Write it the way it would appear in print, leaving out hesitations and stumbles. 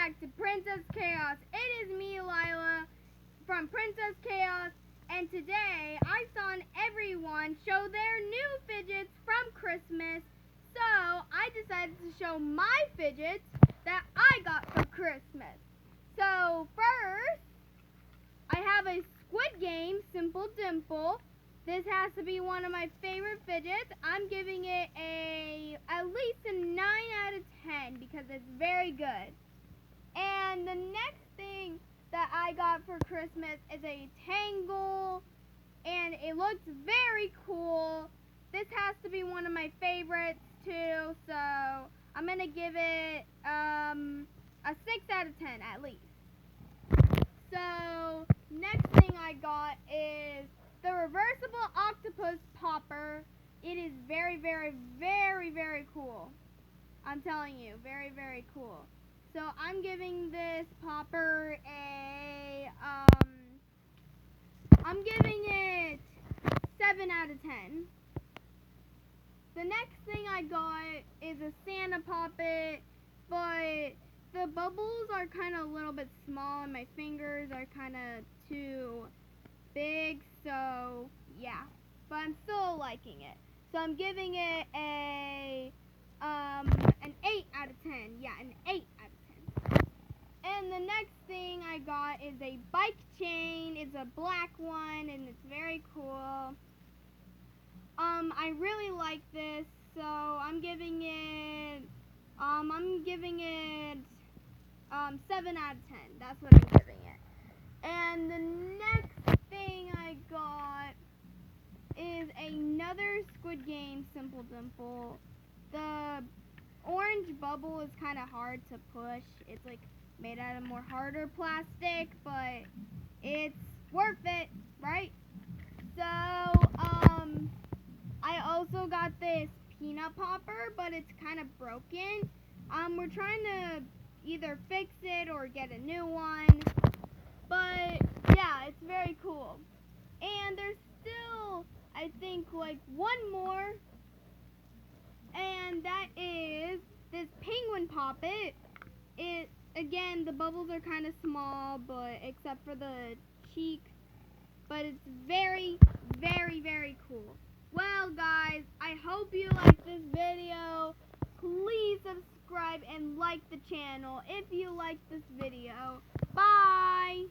back to Princess Chaos. It is me, Lyla, from Princess Chaos, and today I saw everyone show their new fidgets from Christmas, so I decided to show my fidgets that I got for Christmas. So first, I have a Squid Game Simple Dimple. This has to be one of my favorite fidgets. I'm giving it at least a 9 out of 10 because it's very good. And the next thing that I got for Christmas is a Tangle, and it looks very cool. This has to be one of my favorites too, so I'm going to give it a 6 out of 10 at least. So next thing I got is the reversible octopus popper. It is very, very, very, very cool. I'm telling you, very, very cool. So I'm giving this popper I'm giving it 7 out of 10. The next thing I got is a Santa Poppet, but the bubbles are kind of a little bit small and my fingers are kind of too big, so yeah, but I'm still liking it. So I'm giving it an 8 out of 10. Yeah, an 8 out of 10. And the next thing I got is a bike chain. It's a black one and it's very cool. I really like this, so I'm giving it 7 out of 10. That's what I'm giving it. And the next thing I got is another Squid Game Simple Dimple. The orange bubble is kind of hard to push. It's like made out of more harder plastic, but it's worth it, right? So, I also got this peanut popper, but it's kind of broken. We're trying to either fix it or get a new one. But yeah, it's very cool. And there's still, I think, like one more. And that is this penguin poppet. Again, the bubbles are kind of small, but except for the cheek. But it's very, very, very cool. Well, guys, I hope you liked this video. Please subscribe and like the channel if you liked this video. Bye!